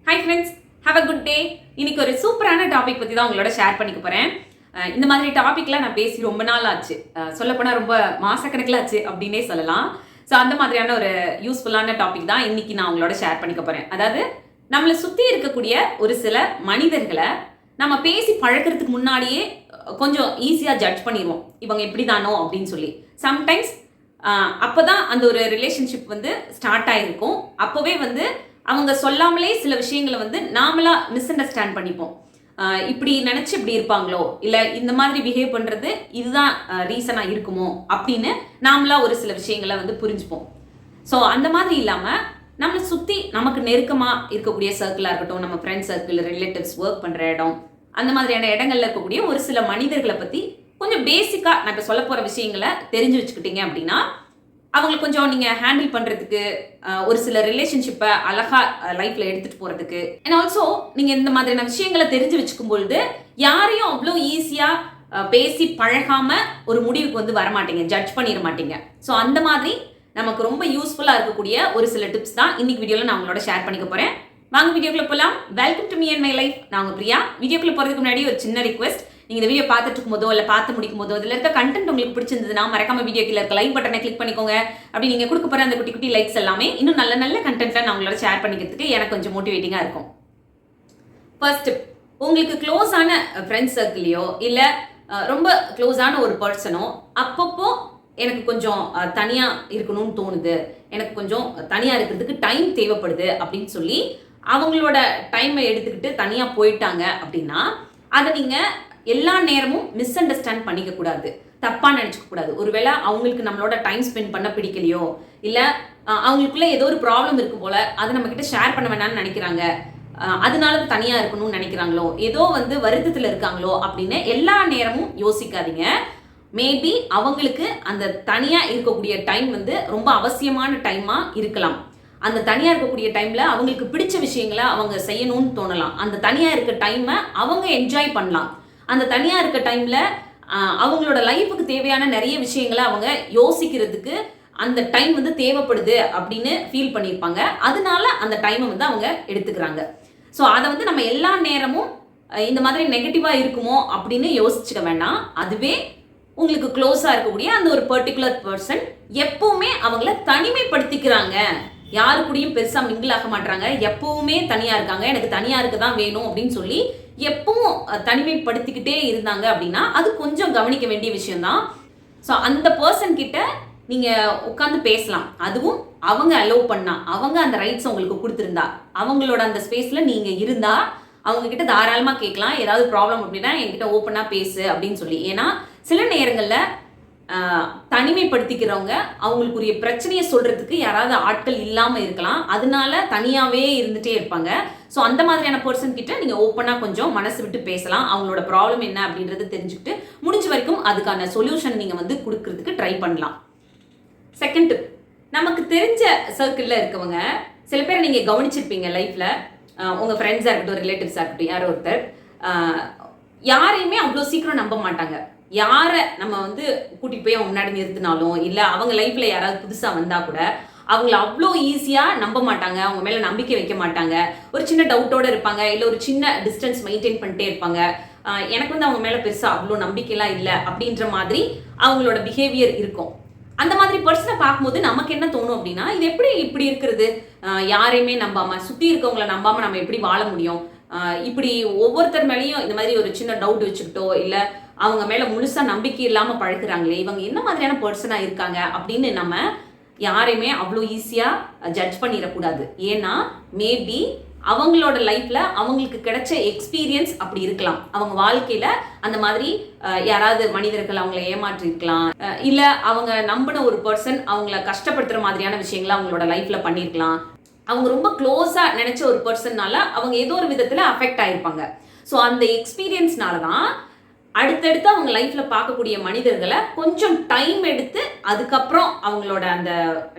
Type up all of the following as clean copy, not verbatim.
Hi friends, have a good day. இன்னைக்கு ஒரு சூப்பரான டாபிக் பற்றி தான் உங்களோட ஷேர் பண்ணிக்க போகிறேன். இந்த மாதிரி டாபிக்லாம் நான் பேசி ரொம்ப நாள் ஆச்சு, சொல்லப்போனால் ரொம்ப மாசக்கணக்கில் ஆச்சு அப்படின்னே சொல்லலாம். ஸோ அந்த மாதிரியான ஒரு யூஸ்ஃபுல்லான டாபிக் தான் இன்னைக்கு நான் உங்களோட ஷேர் பண்ணிக்க போகிறேன். அதாவது நம்மளை சுற்றி இருக்கக்கூடிய ஒரு சில மனிதர்களை நம்ம பேசி பழக்கிறதுக்கு முன்னாடியே கொஞ்சம் ஈஸியாக ஜட்ஜ் பண்ணிடுவோம், இவங்க இப்படி தானோ அப்படின்னு சொல்லி. சம்டைம்ஸ் அப்போ தான் அந்த ஒரு ரிலேஷன்ஷிப் வந்து ஸ்டார்ட் ஆகிருக்கும். அப்போவே வந்து அவங்க சொல்லாமலே சில விஷயங்களை வந்து நாமளா மிஸ் அண்டர்ஸ்டாண்ட் பண்ணிப்போம். இப்படி நினச்சி இப்படி இருப்பாங்களோ, இல்லை இந்த மாதிரி பிஹேவ் பண்ணுறது இதுதான் ரீசனாக இருக்குமோ அப்படின்னு நாமளா ஒரு சில விஷயங்களை வந்து புரிஞ்சுப்போம். ஸோ அந்த மாதிரி இல்லாமல் நம்மளை சுற்றி நமக்கு நெருக்கமாக இருக்கக்கூடிய சர்க்கிளாக இருக்கட்டும், நம்ம ஃப்ரெண்ட் சர்க்கிள், ரிலேட்டிவ்ஸ், ஒர்க் பண்ணுற இடம், அந்த மாதிரியான இடங்கள்ல இருக்கக்கூடிய ஒரு சில மனிதர்களை பற்றி கொஞ்சம் பேசிக்காக நான் இப்போ சொல்ல போகிற விஷயங்களை தெரிஞ்சு வச்சுக்கிட்டீங்க அப்படின்னா அவங்களை கொஞ்சம் நீங்கள் ஹேண்டில் பண்ணுறதுக்கு, ஒரு சில ரிலேஷன்ஷிப்பை அழகாக லைஃப்பில் எடுத்துகிட்டு போகிறதுக்கு, அண்ட் ஆல்சோ நீங்கள் இந்த மாதிரியான விஷயங்களை தெரிஞ்சு வச்சுக்கும் பொழுது யாரையும் அவ்வளோ ஈஸியாக பேசி பழகாமல் ஒரு முடிவுக்கு வந்து வரமாட்டீங்க, ஜட்ஜ் பண்ணிட மாட்டீங்க. ஸோ அந்த மாதிரி நமக்கு ரொம்ப யூஸ்ஃபுல்லாக இருக்கக்கூடிய ஒரு சில டிப்ஸ் தான் இன்னைக்கு வீடியோவில் நான் உங்களோட ஷேர் பண்ணிக்க போகிறேன். வாங்க வீடியோக்குள்ளே போகலாம். Welcome to me and my life. நான் உங்கள் பிரியா. வீடியோக்குள்ளே போகிறதுக்கு முன்னாடி ஒரு சின்ன ரிக்வெஸ்ட், நீங்கள் இந்த வீடியோ பார்த்துட்டு இருக்கும் போதோ இல்லை பார்த்து முடிக்கும் போதோ இதில் இருக்க கண்டென்ட் உங்களுக்கு பிடிச்சிருந்ததுன்னா மறக்காம வீடியோ கீழே இருக்க லைக் பட்டனை கிளிக் பண்ணிக்கோங்க. அப்படி நீங்கள் கொடுக்க போகிற அந்த குட்டி குட்டி லைக்ஸ் எல்லாமே இன்னும் நல்ல நல்ல கண்டென்ட்டை நான் உங்களோட ஷேர் பண்ணிக்கிறதுக்கு எனக்கு கொஞ்சம் மோட்டிவேட்டிங்காக இருக்கும். ஃபர்ஸ்ட், உங்களுக்கு க்ளோஸான ஃப்ரெண்ட்ஸ் சர்க்கிளையோ இல்லை ரொம்ப க்ளோஸான ஒரு பர்சனோ அப்பப்போ எனக்கு கொஞ்சம் தனியாக இருக்கணும்னு தோணுது, எனக்கு கொஞ்சம் தனியாக இருக்கிறதுக்கு டைம் தேவைப்படுது அப்படின்னு சொல்லி அவங்களோட டைமை எடுத்துக்கிட்டு தனியாக போயிட்டாங்க அப்படின்னா அதை நீங்கள் எல்லா நேரமும் மிஸ் அண்டர்ஸ்டாண்ட் பண்ணிக்க கூடாது, தப்பாக நினச்சிக்க கூடாது. ஒருவேளை அவங்களுக்கு நம்மளோட டைம் ஸ்பெண்ட் பண்ண பிடிக்கலையோ, இல்லை அவங்களுக்குள்ள ஏதோ ஒரு ப்ராப்ளம் இருக்கும் போல அதை நம்மக்கிட்ட ஷேர் பண்ண வேணாம்னு நினைக்கிறாங்க, அதனால தனியாக இருக்கணும்னு நினைக்கிறாங்களோ, ஏதோ வந்து வருத்தத்தில் இருக்காங்களோ அப்படின்னு எல்லா நேரமும் யோசிக்காதீங்க. மேபி அவங்களுக்கு அந்த தனியாக இருக்கக்கூடிய டைம் வந்து ரொம்ப அவசியமான டைமாக இருக்கலாம். அந்த தனியாக இருக்கக்கூடிய டைமில் அவங்களுக்கு பிடிச்ச விஷயங்களை அவங்க செய்யணும்னு தோணலாம். அந்த தனியாக இருக்க டைமை அவங்க என்ஜாய் பண்ணலாம். அந்த தனியாக இருக்க டைமில் அவங்களோட லைஃபுக்கு தேவையான நிறைய விஷயங்களை அவங்க யோசிக்கிறதுக்கு அந்த டைம் வந்து தேவைப்படுது அப்படின்னு ஃபீல் பண்ணியிருப்பாங்க. அதனால அந்த டைமை வந்து அவங்க எடுத்துக்கிறாங்க. ஸோ அதை வந்து நம்ம எல்லா நேரமும் இந்த மாதிரி நெகட்டிவாக இருக்குமோ அப்படின்னு யோசிச்சுக்க வேண்டாம். அதுவே உங்களுக்கு க்ளோஸாக இருக்கக்கூடிய அந்த ஒரு பர்டிகுலர் பர்சன் எப்பவுமே அவங்கள தனிமைப்படுத்திக்கிறாங்க, யாரு கூடயும் பெருசாக மிங்கிள் ஆக மாட்டாங்க, எப்பவுமே தனியாக இருக்காங்க, எனக்கு தனியாக இருக்க தான் வேணும் அப்படின்னு சொல்லி எப்பவும் தனிமைப்படுத்திக்கிட்டே இருந்தாங்க அப்படின்னா அது கொஞ்சம் கவனிக்க வேண்டிய விஷயம்தான். ஸோ அந்த பர்சன் கிட்ட நீங்கள் உட்காந்து பேசலாம். அதுவும் அவங்க அலோவ் பண்ணா, அவங்க அந்த ரைட்ஸ் உங்களுக்கு கொடுத்துருந்தா, அவங்களோட அந்த ஸ்பேஸில் நீங்கள் இருந்தால் அவங்க கிட்ட தாராளமாக கேட்கலாம். ஏதாவது ப்ராப்ளம் அப்படின்னா என்கிட்ட ஓப்பனாக பேசு அப்படின்னு சொல்லி. ஏன்னா சில நேரங்களில் தனிமைப்படுத்திக்கிறவங்க அவங்களுக்குரிய பிரச்சனையை சொல்றதுக்கு யாராவது ஆட்கள் இல்லாமல் இருக்கலாம், அதனால தனியாகவே இருந்துகிட்டே இருப்பாங்க. ஸோ அந்த மாதிரியான பர்சன் கிட்ட நீங்கள் ஓப்பனாக கொஞ்சம் மனசு விட்டு பேசலாம். அவங்களோட ப்ராப்ளம் என்ன அப்படின்றது தெரிஞ்சுக்கிட்டு முடிஞ்ச வரைக்கும் அதுக்கான சொல்யூஷன் நீங்கள் வந்து கொடுக்கறதுக்கு ட்ரை பண்ணலாம். செகண்ட் டிப், நமக்கு தெரிஞ்ச சர்க்கிளில் இருக்கவங்க சில பேர் நீங்கள் கவனிச்சிருப்பீங்க லைஃப்பில், உங்கள் ஃப்ரெண்ட்ஸாக இருக்கட்டும், ரிலேட்டிவ்ஸாக இருக்கட்டும், யாரோ ஒருத்தர் யாரையுமே அவ்வளோ சீக்கிரம் நம்ப மாட்டாங்க. யாரை நம்ம வந்து கூட்டிகிட்டு போய் அவங்க முன்னாடி நிறுத்தினாலும், இல்லை அவங்க லைஃப்பில் யாராவது புதுசாக வந்தால் கூட அவங்கள அவ்வளோ ஈஸியாக நம்ப மாட்டாங்க, அவங்க மேலே நம்பிக்கை வைக்க மாட்டாங்க. ஒரு சின்ன டவுட்டோடு இருப்பாங்க, இல்லை ஒரு சின்ன டிஸ்டன்ஸ் மெயின்டைன் பண்ணிட்டே இருப்பாங்க. எனக்கு வந்து அவங்க மேலே பெருசாக அவ்வளோ நம்பிக்கைலாம் இல்லை அப்படின்ற மாதிரி அவங்களோட பிஹேவியர் இருக்கும். அந்த மாதிரி பர்சனை பார்க்கும்போது நமக்கு என்ன தோணும் அப்படின்னா, இது எப்படி இப்படி இருக்கிறது, யாரையுமே நம்பாமல், சுற்றி இருக்கவங்களை நம்பாமல் நம்ம எப்படி வாழ முடியும், இப்படி ஒவ்வொருத்தர் மேலேயும் இந்த மாதிரி ஒரு சின்ன டவுட் வச்சுக்கிட்டோ, இல்லை அவங்க மேலே முழுசாக நம்பிக்கை இல்லாமல் பழகுறாங்களே, இவங்க என்ன மாதிரியான பர்சனாக இருக்காங்க அப்படின்னு நம்ம யாரையுமே அவ்வளோ ஈஸியாக ஜட்ஜ் பண்ணிடக்கூடாது. ஏன்னா மேபி அவங்களோட லைஃப்பில் அவங்களுக்கு கிடைச்ச எக்ஸ்பீரியன்ஸ் அப்படி இருக்கலாம். அவங்க வாழ்க்கையில் அந்த மாதிரி யாராவது மனிதர்கள் அவங்கள ஏமாற்றிருக்கலாம், இல்லை அவங்க நம்பின ஒரு பர்சன் அவங்கள கஷ்டப்படுத்துகிற மாதிரியான விஷயங்களை அவங்களோட லைஃப்பில் பண்ணியிருக்கலாம். அவங்க ரொம்ப க்ளோஸாக நினச்ச ஒரு பர்சன்னால அவங்க ஏதோ ஒரு விதத்தில் அஃபெக்ட் ஆகிருப்பாங்க. ஸோ அந்த எக்ஸ்பீரியன்ஸ்னால தான் அடுத்தடுத்து அவங்க லைஃப்பில் பார்க்கக்கூடிய மனிதர்களை கொஞ்சம் டைம் எடுத்து அதுக்கப்புறம் அவங்களோட அந்த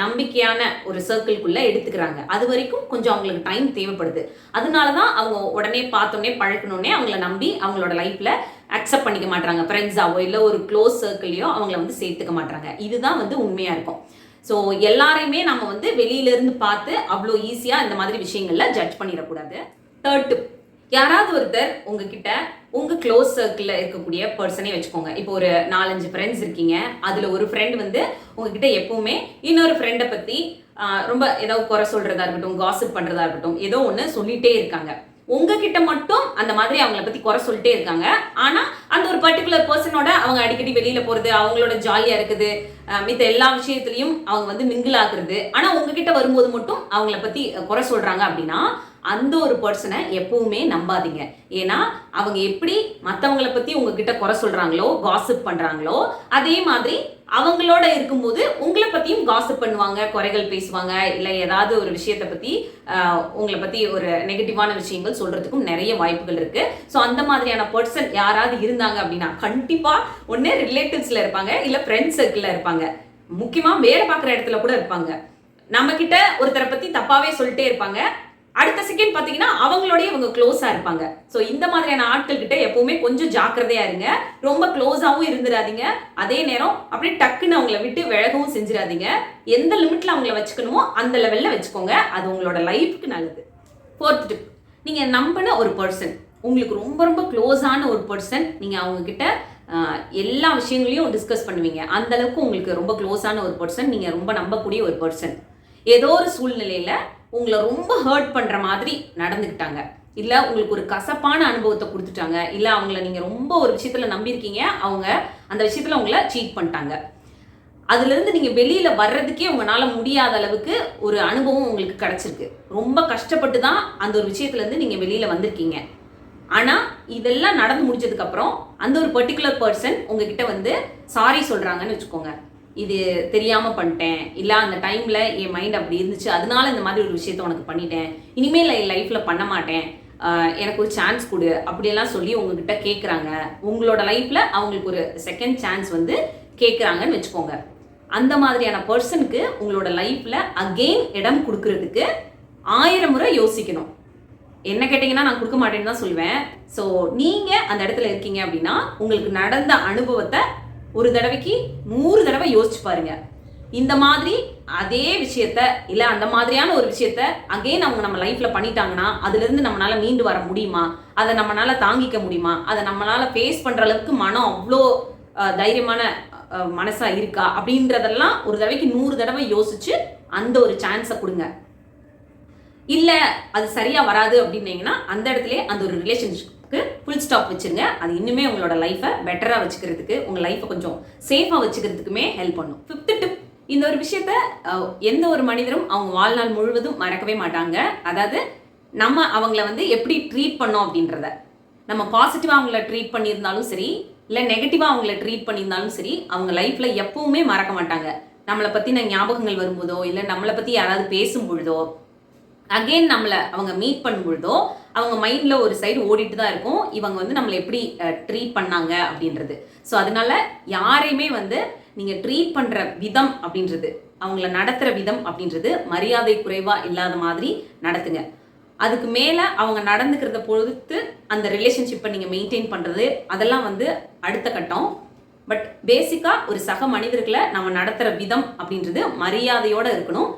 நம்பிக்கையான ஒரு சர்க்கிள்குள்ளே எடுத்துக்கிறாங்க. அது வரைக்கும் கொஞ்சம் அவங்களுக்கு டைம் தேவைப்படுது. அதனால தான் அவங்க உடனே பார்த்தோன்னே பழக்கணுன்னே அவங்கள நம்பி அவங்களோட லைஃப்பில் அக்செப்ட் பண்ணிக்க மாட்டாங்க. ஃப்ரெண்ட்ஸாவோ இல்லை ஒரு க்ளோஸ் சர்க்கிளையோ அவங்கள வந்து சேர்த்துக்க மாட்டாங்க. இதுதான் வந்து உண்மையாக இருக்கும். ஸோ எல்லாரையுமே நம்ம வந்து வெளியிலேருந்து பார்த்து அவ்வளோ ஈஸியாக இந்த மாதிரி விஷயங்களில் ஜட்ஜ் பண்ணிடக்கூடாது. தேர்ட் டிப், யாராவது ஒருத்தர் உங்ககிட்ட உங்கள் க்ளோஸ் சர்க்கிளில் இருக்கக்கூடிய பர்சனே வச்சுக்கோங்க. இப்போ ஒரு 4-5 ஃப்ரெண்ட்ஸ் இருக்கீங்க. அதில் ஒரு ஃப்ரெண்ட் வந்து உங்ககிட்ட எப்பவுமே இன்னொரு ஃப்ரெண்டை பற்றி ரொம்ப ஏதாவது குறை சொல்கிறதா இருக்கட்டும், காசிப் பண்ணுறதா இருக்கட்டும், ஏதோ ஒன்று சொல்லிகிட்டே இருக்காங்க. உங்ககிட்ட மட்டும் அந்த மாதிரி அவங்கள பற்றி குறை சொல்லிட்டே இருக்காங்க. ஆனால் அந்த ஒரு பர்டிகுலர் பர்சனோட அவங்க அடிக்கடி வெளியில் போகிறது, அவங்களோட ஜாலியாக இருக்குது, மித்த எல்லா விஷயத்துலையும் அவங்க வந்து மிங்கிள் ஆகுறது. ஆனால் உங்ககிட்ட வரும்போது மட்டும் அவங்கள பற்றி குறை சொல்கிறாங்க அப்படின்னா அந்த ஒரு பர்சனை எப்பவுமே நம்பாதீங்க. ஏன்னா அவங்க எப்படி மற்றவங்களை பற்றி உங்ககிட்ட குறை சொல்கிறாங்களோ, காசிப் பண்ணுறாங்களோ, அதே மாதிரி அவங்களோட இருக்கும்போது உங்களை பற்றியும் காசிப் பண்ணுவாங்க, குறைகள் பேசுவாங்க, இல்லை ஏதாவது ஒரு விஷயத்தை பற்றி உங்களை பற்றி ஒரு நெகட்டிவான விஷயங்கள் சொல்கிறதுக்கும் நிறைய வாய்ப்புகள் இருக்குது. ஸோ அந்த மாதிரியான பர்சன் யாராவது இருந்தாங்க அப்படின்னா கண்டிப்பாக ஒன்று ரிலேட்டிவ்ஸில் இருப்பாங்க, இல்லை ஃப்ரெண்ட்ஸ் சர்க்கிளில் இருப்பாங்க, முக்கியமாக வேலை பார்க்குற இடத்துல கூட இருப்பாங்க. நம்மக்கிட்ட ஒருத்தரை பற்றி தப்பாகவே சொல்லிட்டே இருப்பாங்க. அடுத்த செகண்ட் பார்த்தீங்கன்னா அவங்களோடய இவங்க க்ளோஸாக இருப்பாங்க. ஸோ இந்த மாதிரியான ஆட்கள் கிட்ட எப்பவுமே கொஞ்சம் ஜாக்கிரதையா இருங்க. ரொம்ப க்ளோஸாகவும் இருந்துடாதீங்க. அதே நேரம் அப்படியே டக்குன்னு அவங்கள விட்டு விலகவும் செஞ்சிடாதீங்க. எந்த லிமிட்ல அவங்கள வச்சுக்கணுமோ அந்த லெவலில் வச்சுக்கோங்க. அது உங்களோட லைஃப்க்கு நல்லது. ஃபோர்த் டிப், நீங்கள் நம்பின ஒரு பர்சன், உங்களுக்கு ரொம்ப ரொம்ப க்ளோஸான ஒரு பர்சன், நீங்கள் அவங்கக்கிட்ட எல்லா விஷயங்களையும் டிஸ்கஸ் பண்ணுவீங்க. அந்த அளவுக்கு உங்களுக்கு ரொம்ப க்ளோஸான ஒரு பர்சன், நீங்கள் ரொம்ப நம்பக்கூடிய ஒரு பர்சன் ஏதோ ஒரு சூழ்நிலையில் உங்களை ரொம்ப ஹர்ட் பண்ணுற மாதிரி நடந்துக்கிட்டாங்க, இல்லை உங்களுக்கு ஒரு கசப்பான அனுபவத்தை கொடுத்துட்டாங்க, இல்லை அவங்கள நீங்கள் ரொம்ப ஒரு விஷயத்தில் நம்பியிருக்கீங்க, அவங்க அந்த விஷயத்தில் உங்களை சீட் பண்ணிட்டாங்க. அதுலேருந்து நீங்கள் வெளியில் வர்றதுக்கே உங்களால் முடியாத அளவுக்கு ஒரு அனுபவம் உங்களுக்கு கிடச்சிருக்கு. ரொம்ப கஷ்டப்பட்டு தான் அந்த ஒரு விஷயத்துலேருந்து நீங்கள் வெளியில் வந்திருக்கீங்க. ஆனால் இதெல்லாம் நடந்து முடிஞ்சதுக்கப்புறம் அந்த ஒரு பர்டிகுலர் பர்சன் உங்ககிட்ட வந்து சாரி சொல்கிறாங்கன்னு வச்சுக்கோங்க. இது தெரியாமல் பண்ணிட்டேன், இல்லை அந்த டைமில் என் மைண்ட் அப்படி இருந்துச்சு, அதனால இந்த மாதிரி ஒரு விஷயத்த உனக்கு பண்ணிட்டேன், இனிமேல் என் லைஃப்பில் பண்ண மாட்டேன், எனக்கு ஒரு சான்ஸ் கொடு அப்படியெல்லாம் சொல்லி உங்ககிட்ட கேட்குறாங்க. உங்களோட லைஃப்பில் அவங்களுக்கு ஒரு செகண்ட் சான்ஸ் வந்து கேட்குறாங்கன்னு வச்சுக்கோங்க. அந்த மாதிரியான பர்சனுக்கு உங்களோட லைஃப்பில் அகெயின் இடம் கொடுக்கறதுக்கு 1000 முறை யோசிக்கணும். என்ன கேட்டிங்கன்னா நான் கொடுக்க மாட்டேன்னு தான் சொல்லுவேன். ஸோ நீங்கள் அந்த இடத்துல இருக்கீங்க அப்படின்னா உங்களுக்கு நடந்த அனுபவத்தை ஒரு தடவைக்கு 100 தடவை யோசிச்சு பாருங்க. இந்த மாதிரி அதே விஷயத்த இல்லை அந்த மாதிரியான ஒரு விஷயத்த அகெயின் அவங்க நம்ம லைஃப்ல பண்ணிட்டாங்கன்னா அதுலேருந்து நம்மளால மீண்டு வர முடியுமா, அதை நம்மளால தாங்கிக்க முடியுமா, அதை நம்மளால ஃபேஸ் பண்ற அளவுக்கு மனம் அவ்வளோ தைரியமான மனசா இருக்கா அப்படின்றதெல்லாம் ஒரு தடவைக்கு 100 தடவை யோசிச்சு அந்த ஒரு சான்ஸை கொடுங்க. இல்லை அது சரியா வராது அப்படின்னீங்கன்னா அந்த இடத்துல அந்த ஒரு ரிலேஷன்ஷிப் ஃபுல் ஸ்டாப் வச்சுருங்க. அது இன்னுமே உங்களோட லைஃப்பை பெட்டராக வச்சுக்கிறதுக்கு, உங்கள் லைஃப்பை கொஞ்சம் சேஃபாக வச்சுக்கிறதுக்குமே ஹெல்ப் பண்ணும். 5th டிப், இந்த ஒரு விஷயத்த எந்த ஒரு மனிதரும் அவங்க வாழ்நாள் முழுவதும் மறக்கவே மாட்டாங்க. அதாவது நம்ம அவங்கள வந்து எப்படி ட்ரீட் பண்ணோம் அப்படின்றத, நம்ம பாசிட்டிவாக அவங்கள ட்ரீட் பண்ணியிருந்தாலும் சரி, இல்லை நெகட்டிவாக அவங்கள ட்ரீட் பண்ணியிருந்தாலும் சரி, அவங்க லைஃப்பில் எப்பவுமே மறக்க மாட்டாங்க. நம்மளை பற்றின ஞாபகங்கள் வரும்போதோ, இல்லை நம்மளை பற்றி யாராவது பேசும் பொழுதோ, அகெயின் நம்மளை அவங்க மீட் பண்ணும்பொழுதோ அவங்க மைண்டில் ஒரு சைடு ஓடிட்டு தான் இருக்கும், இவங்க வந்து நம்மளை எப்படி ட்ரீட் பண்ணாங்க அப்படின்றது. ஸோ அதனால யாரையுமே வந்து நீங்கள் ட்ரீட் பண்ணுற விதம் அப்படின்றது, அவங்கள நடத்துகிற விதம் அப்படின்றது மரியாதை குறைவாக இல்லாத மாதிரி நடத்துங்க. அதுக்கு மேலே அவங்க நடந்துக்கிறத பொறுத்து அந்த ரிலேஷன்ஷிப்பை நீங்கள் மெயின்டைன் பண்ணுறது, அதெல்லாம் வந்து அடுத்த கட்டம். பட் பேசிக்காக ஒரு சக மனிதர்களை நம்ம நடத்துகிற விதம் அப்படின்றது மரியாதையோடு இருக்கணும்.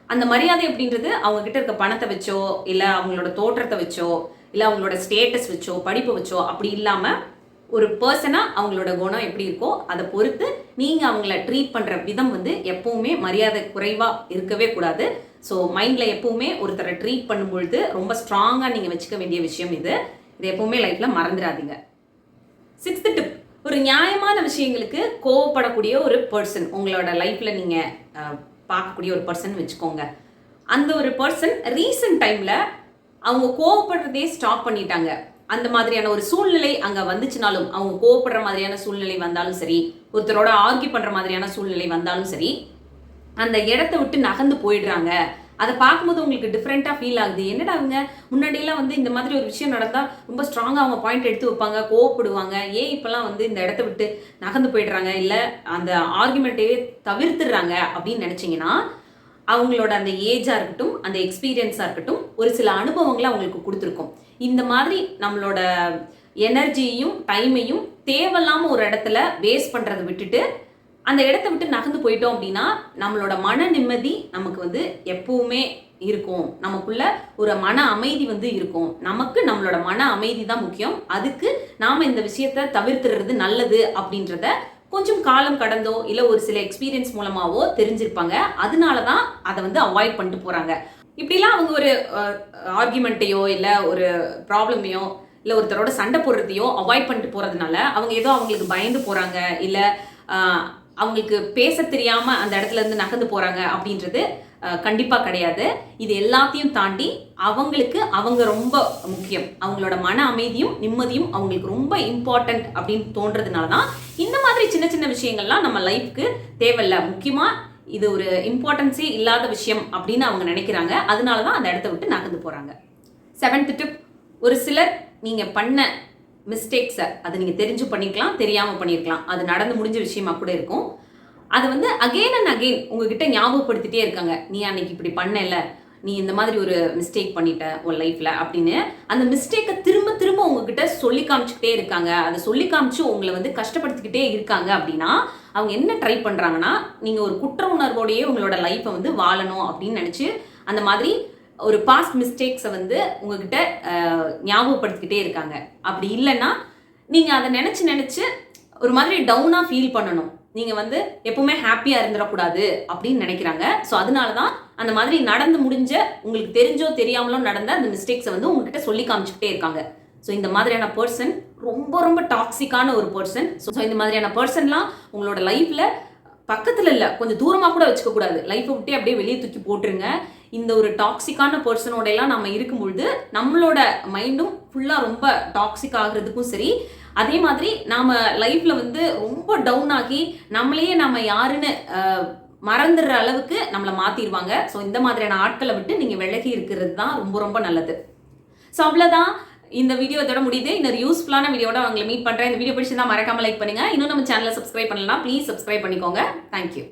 அந்த மரியாதை அப்படின்றது அவங்க கிட்ட இருக்க பணத்தை வச்சோ, இல்லை அவங்களோட தோற்றத்தை வச்சோ, இல்லை அவங்களோட ஸ்டேட்டஸ் வச்சோ, படிப்பு வச்சோ அப்படி இல்லாமல் ஒரு பர்சனாக அவங்களோட குணம் எப்படி இருக்கோ அதை பொறுத்து நீங்கள் அவங்கள ட்ரீட் பண்ணுற விதம் வந்து எப்பவுமே மரியாதை குறைவாக இருக்கவே கூடாது. ஸோ மைண்டில் எப்பவுமே ஒருத்தரை ட்ரீட் பண்ணும்பொழுது ரொம்ப ஸ்ட்ராங்காக நீங்கள் வச்சுக்க வேண்டிய விஷயம் இது. இதை எப்பவுமே லைஃப்பில் மறந்துடாதீங்க. 6th டிப், ஒரு நியாயமான விஷயங்களுக்கு கோவப்படக்கூடிய ஒரு பர்சன் உங்களோட லைஃப்பில் நீங்கள் பார்க்கக்கூடிய ஒரு பர்சன் வச்சுக்கோங்க. அந்த ஒரு பர்சன் ரீசன்ட் டைமில் அவங்க கோவப்படுறதே ஸ்டாப் பண்ணிட்டாங்க. அந்த மாதிரியான ஒரு சூழ்நிலை அங்கே வந்துச்சுனாலும், அவங்க கோவப்படுற மாதிரியான சூழ்நிலை வந்தாலும் சரி, ஒருத்தரோட ஆர்கியூ பண்ணுற மாதிரியான சூழ்நிலை வந்தாலும் சரி, அந்த இடத்த விட்டு நகர்ந்து போயிடுறாங்க. அதை பார்க்கும்போது உங்களுக்கு டிஃப்ரெண்ட்டாக ஃபீல் ஆகுது. என்னடா அவங்க முன்னாடியெல்லாம் வந்து இந்த மாதிரி ஒரு விஷயம் நடந்தால் ரொம்ப ஸ்ட்ராங்காக அவங்க பாயிண்ட் எடுத்து வைப்பாங்க, கோவப்படுவாங்க, ஏன் இப்போல்லாம் வந்து இந்த இடத்த விட்டு நகர்ந்து போயிடுறாங்க, இல்லை அந்த ஆர்குமெண்ட்டையே தவிர்த்துடுறாங்க அப்படின்னு நினச்சிங்கன்னா, அவங்களோட அந்த ஏஜாக இருக்கட்டும், அந்த எக்ஸ்பீரியன்ஸாக இருக்கட்டும், ஒரு சில அனுபவங்களை அவங்களுக்கு கொடுத்துருக்கோம். இந்த மாதிரி நம்மளோட எனர்ஜியையும் டைமையும் தேவையில்லாமல் ஒரு இடத்துல வேஸ்ட் பண்ணுறதை விட்டுட்டு அந்த இடத்த விட்டு நகர்ந்து போயிட்டோம் அப்படின்னா நம்மளோட மன நிம்மதி நமக்கு வந்து எப்பவுமே இருக்கும். நமக்குள்ள ஒரு மன அமைதி வந்து இருக்கும். நமக்கு நம்மளோட மன அமைதி தான் முக்கியம். அதுக்கு நாம இந்த விஷயத்த தவிர்த்துறது நல்லது அப்படின்றத கொஞ்சம் காலம் கடந்தோ இல்ல ஒரு சில எக்ஸ்பீரியன்ஸ் மூலமாவோ தெரிஞ்சிருப்பாங்க. அதனால தான் அதை வந்து அவாய்ட் பண்ணிட்டு போறாங்க. இப்படிலாம் அவங்க ஒரு ஆர்குமெண்ட்டையோ இல்ல ஒரு ப்ராப்ளமையோ இல்ல ஒருத்தரோட சண்டை போடுறதையோ அவாய்ட் பண்ணிட்டு போறதுனால அவங்க ஏதோ அவங்களுக்கு பயந்து போறாங்க இல்ல அவங்களுக்கு பேச தெரியாம அந்த இடத்துல இருந்து நகர்ந்து போறாங்க அப்படின்றது கண்டிப்பா கிடையாது. இது எல்லாத்தையும் தாண்டி அவங்களுக்கு அவங்க ரொம்ப முக்கியம். அவங்களோட மன அமைதியும் நிம்மதியும் அவங்களுக்கு ரொம்ப இம்பார்ட்டன்ட் அப்படின்னு தோன்றதுனால தான் இந்த மாதிரி சின்ன சின்ன விஷயங்கள்லாம் நம்ம லைஃப்க்கு தேவையில்ல. முக்கியமா இது ஒரு இம்பார்ட்டன்ஸே இல்லாத விஷயம் அப்படின்னு அவங்க நினைக்கிறாங்க. அதனால தான் அந்த இடத்த விட்டு நகர்ந்து போறாங்க. 7th டிப், ஒரு சிலர் நீங்க பண்ண மிஸ்டேக்ஸை அது நீங்க தெரிஞ்சு பண்ணிக்கலாம், தெரியாம பண்ணிருக்கலாம். அது நடந்து முடிஞ்ச விஷயமா கூட இருக்கும். அது வந்து அகெயின் அண்ட் அகெயின் உங்ககிட்ட ஞாபகப்படுத்திட்டே இருக்காங்க. நீ அன்னைக்கு இப்படி பண்ணல, நீ இந்த மாதிரி ஒரு மிஸ்டேக் பண்ணிட்ட உன் லைஃப்ல அப்படின்னு அந்த மிஸ்டேக்கை திரும்ப திரும்ப உங்ககிட்ட சொல்லி காமிச்சுக்கிட்டே இருக்காங்க. அதை சொல்லி காமிச்சு உங்களை வந்து கஷ்டப்படுத்திக்கிட்டே இருக்காங்க அப்படின்னா அவங்க என்ன ட்ரை பண்றாங்கன்னா, நீங்க ஒரு குற்ற உணர்வோடையே உங்களோட லைஃப்பை வந்து வாழணும் அப்படின்னு நினைச்சு அந்த மாதிரி ஒரு பாஸ்ட் மிஸ்டேக்ஸை வந்து உங்ககிட்ட ஞாபகப்படுத்திக்கிட்டே இருக்காங்க. அப்படி இல்லைன்னா நீங்க அதை நினைச்சு ஒரு மாதிரி டவுனா ஃபீல் பண்ணணும். நீங்க வந்து எப்பவுமே ஹாப்பியா இருந்துடக்கூடாது அப்படின்னு நினைக்கிறாங்க. ஸோ அதனால தான் அந்த மாதிரி நடந்து முடிஞ்ச உங்களுக்கு தெரிஞ்சோ தெரியாமலோ நடந்த அந்த மிஸ்டேக்ஸை வந்து உங்ககிட்ட சொல்லி காமிச்சுக்கிட்டே இருக்காங்க. ஸோ இந்த மாதிரியான பர்சன் ரொம்ப ரொம்ப டாக்ஸிக்கான ஒரு பர்சன். ஸோ இந்த மாதிரியான பர்சன்லாம் உங்களோட லைஃப்ல பக்கத்துல இல்லை, கொஞ்சம் தூரமாக கூட வச்சுக்க கூடாது. லைஃப்பை விட்டு அப்படியே வெளியே தூக்கி போட்டுருங்க. இந்த ஒரு டாக்ஸிக்கான பர்சனோட எல்லாம் நம்ம இருக்கும்பொழுது நம்மளோட மைண்டும் ஃபுல்லாக ரொம்ப டாக்ஸிக் ஆகுறதுக்கும் சரி, அதே மாதிரி நாம லைஃப்ல வந்து ரொம்ப டவுன் ஆகி நம்மளையே நம்ம யாருன்னு மறந்துடுற அளவுக்கு நம்மளை மாத்திடுவாங்க. ஸோ இந்த மாதிரியான ஆட்களை விட்டு நீங்க விலகி இருக்கிறது தான் ரொம்ப ரொம்ப நல்லது. ஸோ அவ்வளோதான், இந்த வீடியோ இதோட முடியுது. இன்னொரு யூஸ்ஃபுல்லான வீடியோட உங்களை மீட் பண்றேன். இந்த வீடியோ பிடிச்சிருந்தா மறக்காம லைக் பண்ணுங்க. இன்னும் நம்ம சேனலை சப்ஸ்கிரைப் பண்ணலாம், ப்ளீஸ் சப்ஸ்கிரைப் பண்ணிக்கோங்க. தேங்க்யூ.